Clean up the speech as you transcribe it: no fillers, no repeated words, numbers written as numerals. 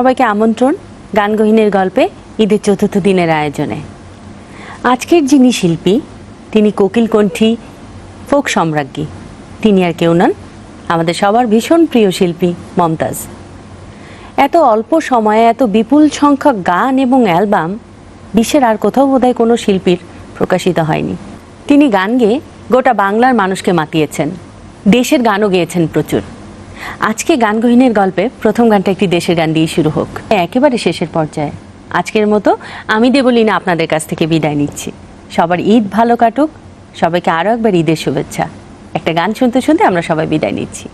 সবাইকে আমন্ত্রণ গানগহীনের গল্পে ঈদের চতুর্থ দিনের আয়োজনে। আজকের যিনি শিল্পী তিনি কোকিলকণ্ঠী ফোক সম্রাজ্ঞী, তিনি আর কেউ নন, আমাদের সবার ভীষণ প্রিয় শিল্পী মমতাজ। এত অল্প সময়ে এত বিপুল সংখ্যক গান এবং অ্যালবাম বিশ্বের আর কোথাও বোধহয় কোনো শিল্পীর প্রকাশিত হয়নি। তিনি গান গেয়ে গোটা বাংলার মানুষকে মাতিয়েছেন, দেশের গানও গেয়েছেন প্রচুর। আজকে গানগহীনের গল্পে প্রথম গানটা একটি দেশের গান দিয়ে শুরু হোক। একেবারে শেষের পর্যায়ে আজকের মতো আমি দেবলীনা আপনাদের কাছ থেকে বিদায় নিচ্ছি। সবার ঈদ ভালো কাটুক, সবাইকে আরও একবার ঈদের শুভেচ্ছা। একটা গান শুনতে শুনতে আমরা সবাই বিদায় নিচ্ছি।